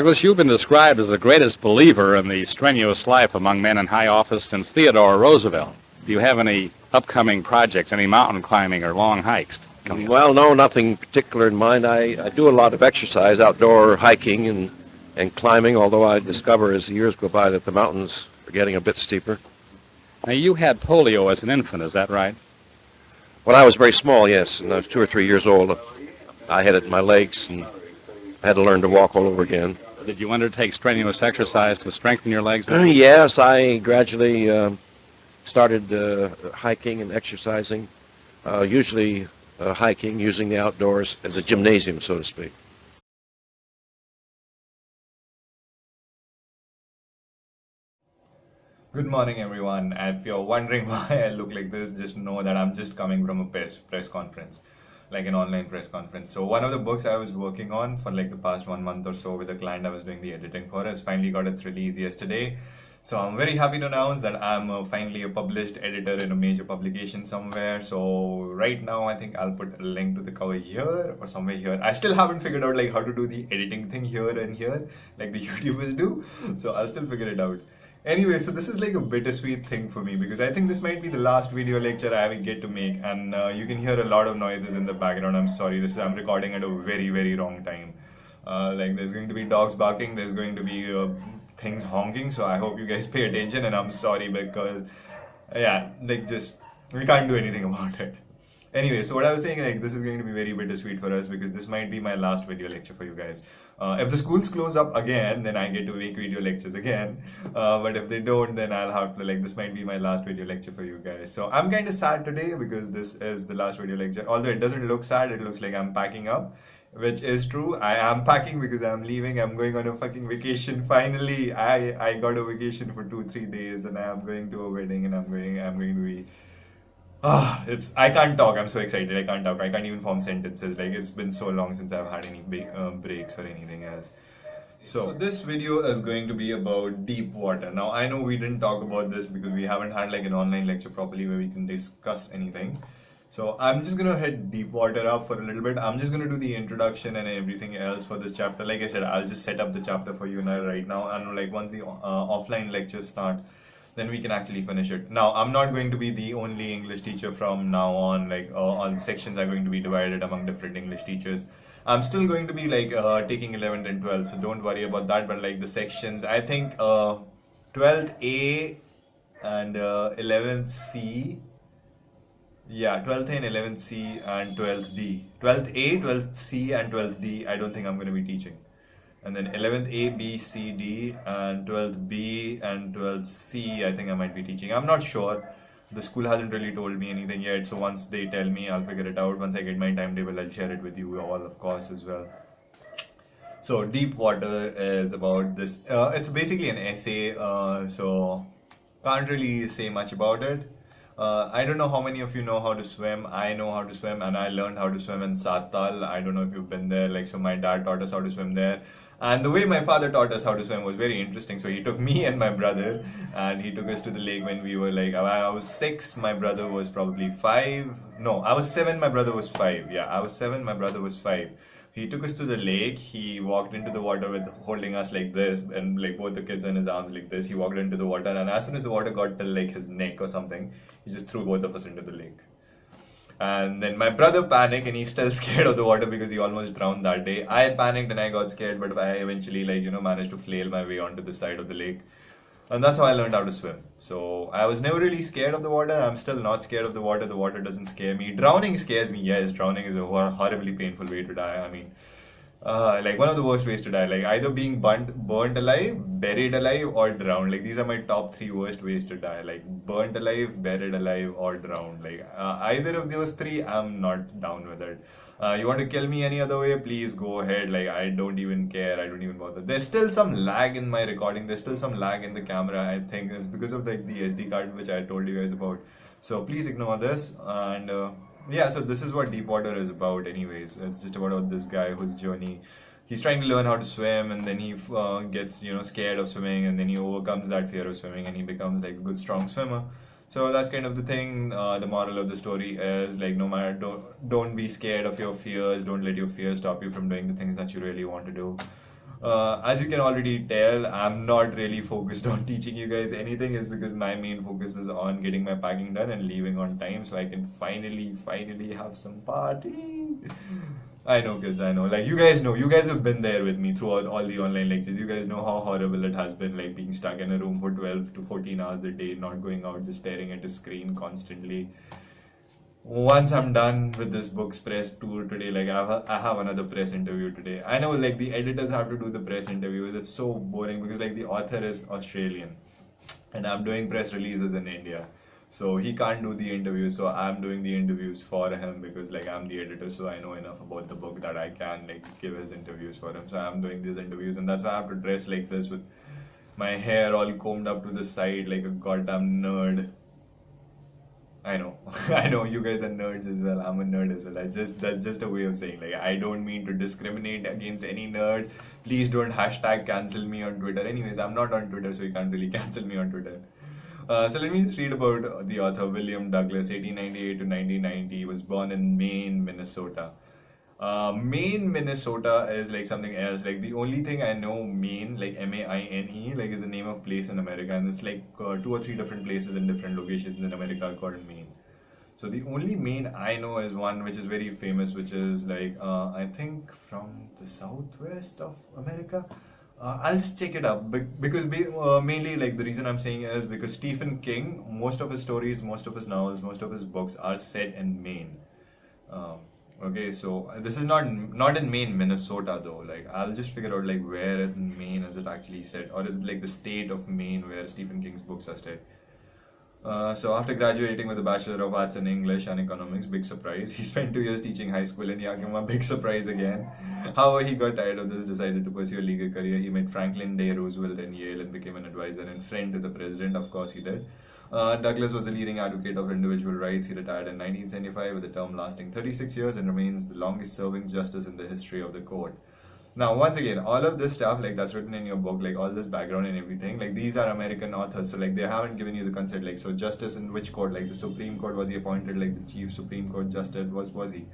Douglas, you've been described as the greatest believer in the strenuous life among men in high office since Theodore Roosevelt. Do you have any upcoming projects, any mountain climbing or long hikes coming up? Well, no, nothing particular in mind. I do a lot of exercise, outdoor hiking and climbing, although I discover as the years go by that the mountains are getting a bit steeper. Now, you had polio as an infant, is that right? When I was very small, yes, and I was 2 or 3 years old, I had it in my legs and I had to learn to walk all over again. Did you undertake strenuous exercise to strengthen your legs? Yes, I gradually started hiking and exercising, usually hiking, using the outdoors as a gymnasium, so to speak. Good morning, everyone. If you're wondering why I look like this, just know that I'm just coming from a press conference, like an online press conference. So one of the books I was working on for like the past 1 month or so with a client I was doing the editing for has finally got its release yesterday. So I'm very happy to announce that I'm finally a published editor in a major publication somewhere. So right now I think I'll put a link to the cover here or somewhere here. I still haven't figured out like how to do the editing thing here and here like the YouTubers do. So I'll still figure it out. Anyway, so this is like a bittersweet thing for me because I think this might be the last video lecture I will get to make, and you can hear a lot of noises in the background. I'm sorry, I'm recording at a very wrong time. Like there's going to be dogs barking, there's going to be things honking, so I hope you guys pay attention, and I'm sorry because yeah, like just we can't do anything about it. Anyway, so what I was saying, like, this is going to be very bittersweet for us because this might be my last video lecture for you guys. If the schools close up again, then I get to make video lectures again. But if they don't, then I'll have to, like, this might be my last video lecture for you guys. So I'm kind of sad today because this is the last video lecture. Although it doesn't look sad, it looks like I'm packing up, which is true. I am packing because I'm leaving. I'm going on a fucking vacation. Finally, I got a vacation for 2-3 days, and I am going to a wedding, and I'm going to be. I can't talk. I'm so excited. I can't talk. I can't even form sentences. Like, it's been so long since I've had any breaks or anything else. So this video is going to be about deep water. Now, I know we didn't talk about this because we haven't had like an online lecture properly where we can discuss anything. So I'm just going to hit deep water up for a little bit. I'm just going to do the introduction and everything else for this chapter. Like I said, I'll just set up the chapter for you now right now. And like once the offline lectures start, then we can actually finish it. Now, I'm not going to be the only English teacher from now on. Like all the sections are going to be divided among different English teachers. I'm still going to be like taking 11th and 12th, so don't worry about that. But like the sections, I think 12th A and 11th C. Yeah, 12th A and 11th C and 12th D. 12th A, 12th C and 12th D, I don't think I'm going to be teaching. And then 11th A, B, C, D, and 12th B and 12th C, I think I might be teaching. I'm not sure. The school hasn't really told me anything yet. So once they tell me, I'll figure it out. Once I get my timetable, I'll share it with you all, of course, as well. So deep water is about this. It's basically an essay. So can't really say much about it. I don't know how many of you know how to swim. I know how to swim, and I learned how to swim in Satal. I don't know if you've been there. Like, so my dad taught us how to swim there. And the way my father taught us how to swim was very interesting. So he took me and my brother, and he took us to the lake when we were like, I was 6, my brother was probably 5. No, I was 7, my brother was 5. Yeah, I was 7, my brother was 5. He took us to the lake. He walked into the water with holding us like this, and like both the kids in his arms like this. He walked into the water, and as soon as the water got to like his neck or something, he just threw both of us into the lake. And then my brother panicked, and he's still scared of the water because he almost drowned that day. I panicked and I got scared, but I eventually managed to flail my way onto the side of the lake. And that's how I learned how to swim. So I was never really scared of the water. I'm still not scared of the water. The water doesn't scare me. Drowning scares me. Yes, drowning is a horribly painful way to die. I mean, like one of the worst ways to die. Like either being burnt alive, buried alive, or drowned. Like these are my top 3 worst ways to die. Like burnt alive, buried alive, or drowned. Like either of those 3, I'm not down with it. You want to kill me any other way, please go ahead. Like I don't even care. I don't even bother. There's still some lag in my recording. There's still some lag in the camera. I think it's because of like the SD card which I told you guys about. So please ignore this. And yeah, so this is what deep water is about anyways. It's just about this guy whose journey, he's trying to learn how to swim, and then he gets scared of swimming, and then he overcomes that fear of swimming, and he becomes like a good strong swimmer. So that's kind of the thing. The moral of the story is like, no matter, don't be scared of your fears. Don't let your fears stop you from doing the things that you really want to do. As you can already tell, I'm not really focused on teaching you guys anything, is because my main focus is on getting my packing done and leaving on time so I can finally have some party. I know, kids, I know. Like, you guys have been there with me throughout all the online lectures. You guys know how horrible it has been, like being stuck in a room for 12 to 14 hours a day, not going out, just staring at a screen constantly. Once I'm done with this book's press tour today, like I have another press interview today. I know, like, the editors have to do the press interviews. It's so boring because, like, the author is Australian and I'm doing press releases in India. So he can't do the interviews, so I'm doing the interviews for him because, like, I'm the editor, so I know enough about the book that I can, like, give his interviews for him. So I'm doing these interviews, and that's why I have to dress like this with my hair all combed up to the side like a goddamn nerd. I know, I know you guys are nerds as well. I'm a nerd as well. That's just a way of saying, like, I don't mean to discriminate against any nerds. Please don't hashtag cancel me on Twitter. Anyways, I'm not on Twitter, so you can't really cancel me on Twitter. So let me just read about the author William Douglas, 1898 to 1990. He was born in Maine, Minnesota. Maine, Minnesota is like something else. Like, the only thing I know Maine, like Maine, like, is the name of place in America, and it's like 2 or 3 different places in different locations in America called Maine. So the only Maine I know is one which is very famous, which is like I think from the southwest of America. I'll just check it up because mainly, like, the reason I'm saying is because Stephen King, most of his stories, most of his novels, most of his books are set in Maine. Um, okay, so this is not in Maine, Minnesota though. Like, I'll just figure out, like, where in Maine is it actually set, or is it like the state of Maine where Stephen King's books are set? So after graduating with a Bachelor of Arts in English and Economics, big surprise, he spent 2 years teaching high school in Yakima, big surprise again. However, he got tired of this, decided to pursue a legal career. He met Franklin D. Roosevelt in Yale and became an advisor and friend to the president. Of course he did. Douglas was a leading advocate of individual rights. He retired in 1975 with a term lasting 36 years and remains the longest serving justice in the history of the court. Now, once again, all of this stuff, like, that's written in your book, like, all this background and everything, like, these are American authors, so, like, they haven't given you the concept, like, so justice in which court, like, the Supreme Court, was he appointed, like, the chief Supreme Court justice, was he?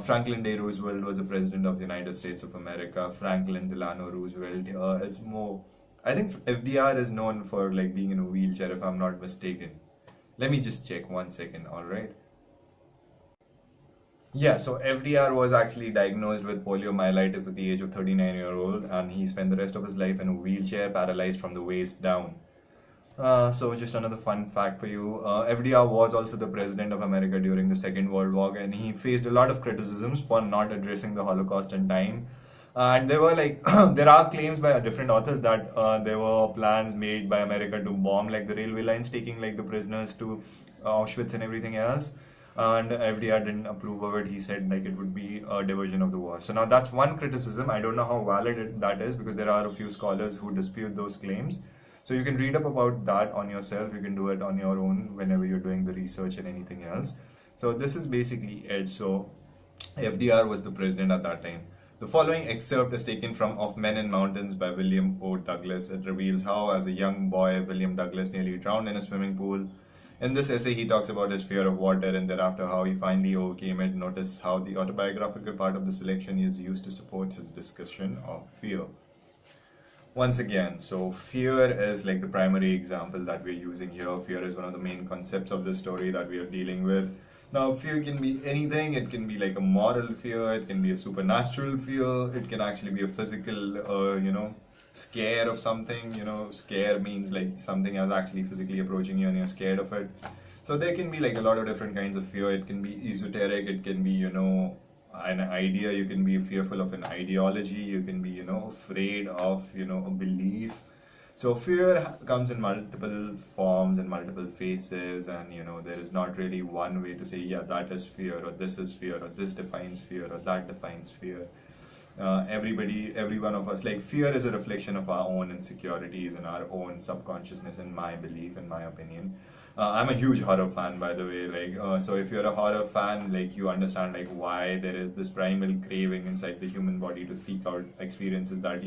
Franklin D. Roosevelt was the president of the United States of America. Franklin Delano Roosevelt, it's more, I think FDR is known for, like, being in a wheelchair, if I'm not mistaken. Let me just check 1 second, alright? Yeah, so FDR was actually diagnosed with poliomyelitis at the age of 39-year-old, and he spent the rest of his life in a wheelchair, paralyzed from the waist down. So just another fun fact for you. FDR was also the president of America during the Second World War, and he faced a lot of criticisms for not addressing the Holocaust in time. And there were, like, there are claims by different authors that there were plans made by America to bomb, like, the railway lines, taking, like, the prisoners to Auschwitz and everything else. And FDR didn't approve of it. He said, like, it would be a diversion of the war. So now that's one criticism. I don't know how valid that is, because there are a few scholars who dispute those claims. So you can read up about that on yourself. You can do it on your own whenever you're doing the research and anything else. So this is basically it. So FDR was the president at that time. The following excerpt is taken from Of Men and Mountains by William O. Douglas. It reveals how, as a young boy, William Douglas nearly drowned in a swimming pool. In this essay, he talks about his fear of water and thereafter how he finally overcame it. Notice how the autobiographical part of the selection is used to support his discussion of fear. Once again, so fear is like the primary example that we're using here. Fear is one of the main concepts of the story that we are dealing with. Now, fear can be anything. It can be like a moral fear. It can be a supernatural fear. It can actually be a physical, scare of something. Scare means like something is actually physically approaching you and you're scared of it. So there can be like a lot of different kinds of fear. It can be esoteric. It can be, an idea. You can be fearful of an ideology. You can be, afraid of, a belief. So fear comes in multiple forms and multiple faces, and there is not really one way to say, yeah, that is fear, or this is fear, or this defines fear, or that defines fear. Every one of us, like, fear is a reflection of our own insecurities and our own subconsciousness, in my belief, in my opinion. I'm a huge horror fan, by the way. Like, so if you're a horror fan, like, you understand like why there is this primal craving inside the human body to seek out experiences that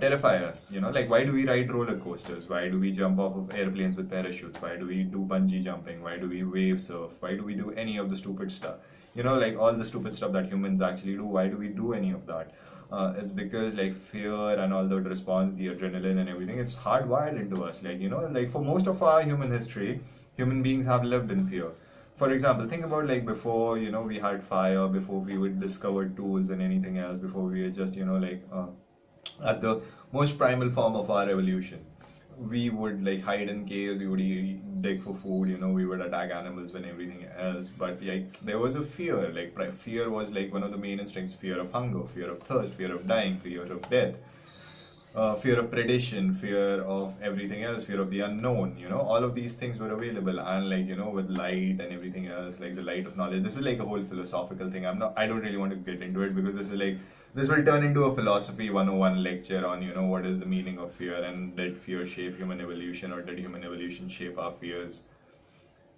terrify us. Like, why do we ride roller coasters? Why do we jump off of airplanes with parachutes? Why do we do bungee jumping? Why do we wave surf? Why do we do any of the stupid stuff? You know, like all the stupid stuff that humans actually do. Why do we do any of that? It's because like fear and all the response, the adrenaline and everything, it's hardwired into us. Like, you know, like for most of our human history, human beings have lived in fear. For example, think about like before, you know, we had fire, before we would discover tools and anything else, before we were just, you know, like at the most primal form of our evolution. We would like hide in caves, we would dig for food, you know, we would attack animals and everything else. But like there was a fear, like fear was like one of the main instincts: fear of hunger, fear of thirst, fear of dying, fear of death, fear of predation, fear of everything else, fear of the unknown. You know, all of these things were available, and like, you know, with light and everything else, like the light of knowledge. This is like a whole philosophical thing. I don't really want to get into it because this is like, this will turn into a philosophy 101 lecture on, you know, what is the meaning of fear, and did fear shape human evolution, or did human evolution shape our fears?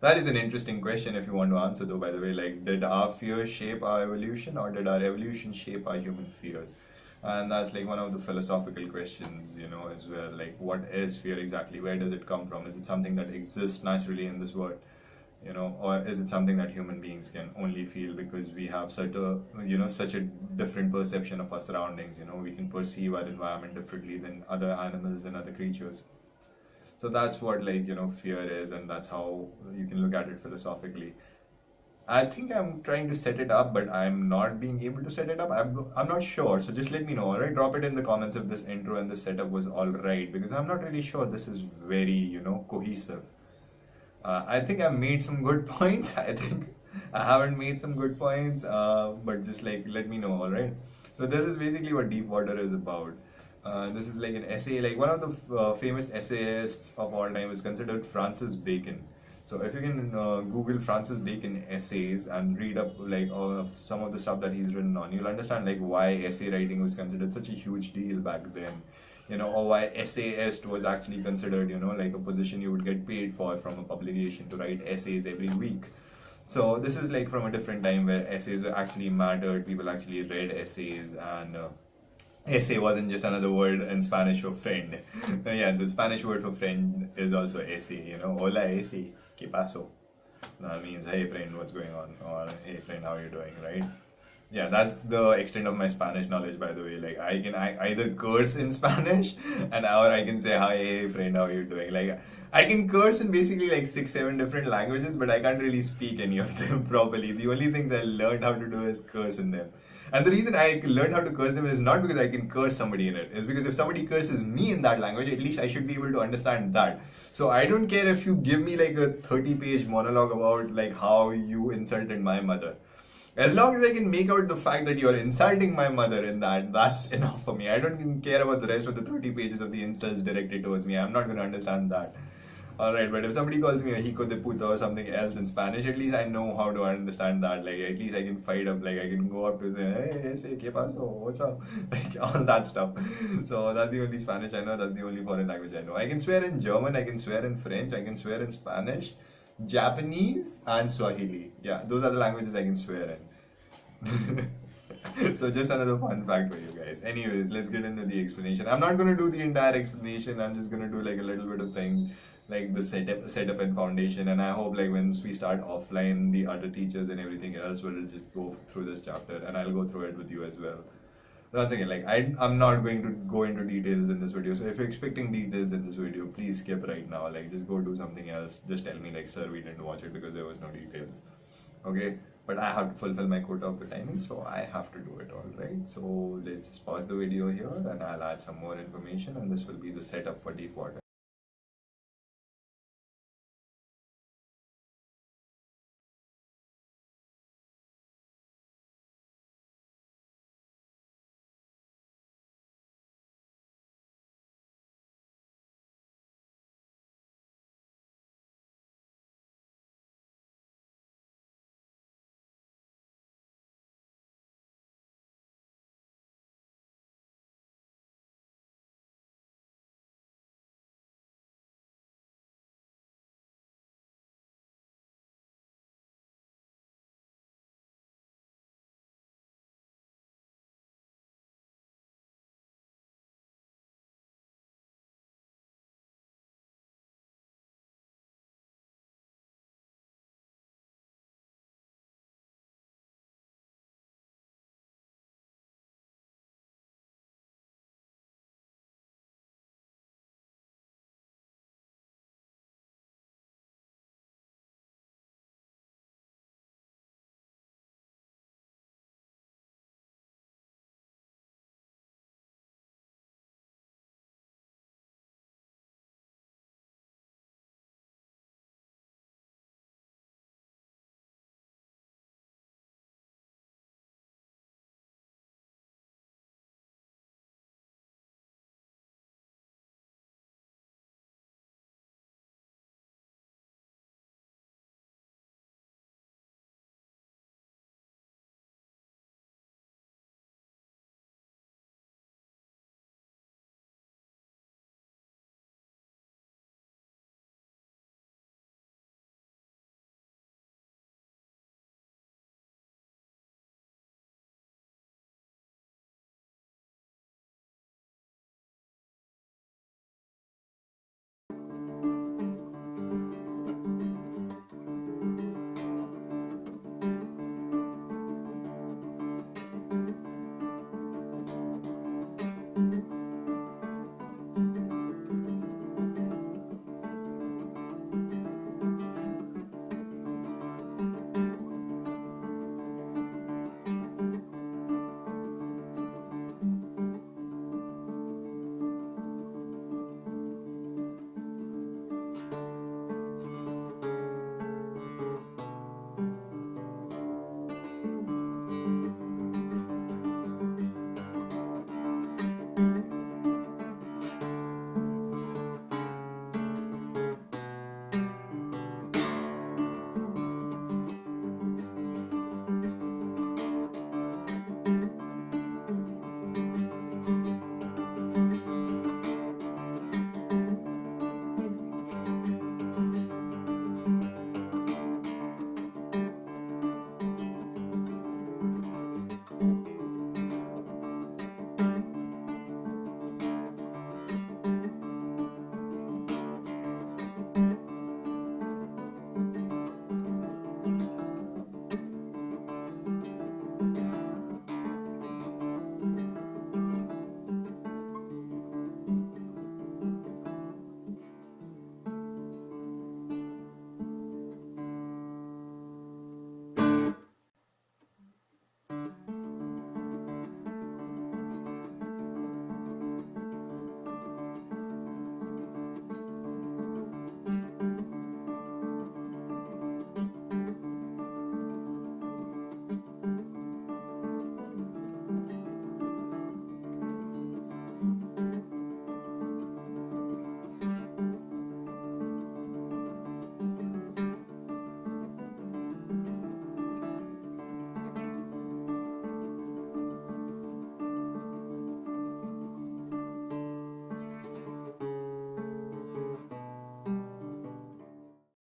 That is an interesting question if you want to answer, though, by the way. Like, did our fears shape our evolution, or did our evolution shape our human fears? And that's like one of the philosophical questions, you know, as well. Like, what is fear exactly? Where does it come from? Is it something that exists naturally in this world? You know, or is it something that human beings can only feel because we have such a, you know, such a different perception of our surroundings? You know, we can perceive our environment differently than other animals and other creatures. So that's what, like, you know, fear is, and that's how you can look at it philosophically. I think I'm trying to set it up, but I'm not being able to set it up. I'm not sure. So just let me know, alright? Drop it in the comments if this intro and this setup was alright, because I'm not really sure this is very, you know, cohesive. I think I've made some good points. I think I haven't made some good points, but just like let me know, alright? So this is basically what Deep Water is about. This is like an essay, like one of the famous essayists of all time is considered Francis Bacon. So if you can Google Francis Bacon essays and read up like all of some of the stuff that he's written on, you'll understand like why essay writing was considered such a huge deal back then. You know, or why essayist was actually considered, you know, like a position you would get paid for from a publication to write essays every week. So this is like from a different time where essays were actually mattered, people actually read essays, and essay wasn't just another word in Spanish for friend. Yeah, the Spanish word for friend is also essay, you know, hola essay, ¿qué pasó? That means, hey friend, what's going on? Or hey friend, how are you doing, right? Yeah, that's the extent of my Spanish knowledge, by the way. Like, I either curse in Spanish, and or I can say, hi, hey, friend, how are you doing? Like, I can curse in basically like 6, 7 different languages, but I can't really speak any of them properly. The only things I learned how to do is curse in them. And the reason I learned how to curse them is not because I can curse somebody in it. It's because if somebody curses me in that language, at least I should be able to understand that. So I don't care if you give me like a 30-page monologue about like how you insulted my mother. As long as I can make out the fact that you're insulting my mother in that, that's enough for me. I don't even care about the rest of the 30 pages of the insults directed towards me. I'm not going to understand that. Alright, but if somebody calls me a hijo de puta or something else in Spanish, at least I know how to understand that. Like, at least I can fight up, like, I can go up to them, hey, say, ¿qué pasó? What's up? Like, all that stuff. So, that's the only Spanish I know, that's the only foreign language I know. I can swear in German, I can swear in French, I can swear in Spanish, Japanese, and Swahili. Yeah, those are the languages I can swear in. So just another fun fact for you guys. Anyways, let's get into the explanation. I'm not going to do the entire explanation. I'm just going to do like a little bit of thing, like the setup and foundation. And I hope like once we start offline, the other teachers and everything else will just go through this chapter, and I'll go through it with you as well. Once again, like I'm not going to go into details in this video. So if you're expecting details in this video, please skip right now. Like just go do something else. Just tell me like, sir, we didn't watch it because there was no details. Okay, but I have to fulfill my quota of the timing, so I have to do it, all right? So let's just pause the video here, and I'll add some more information, and this will be the setup for Deep Water.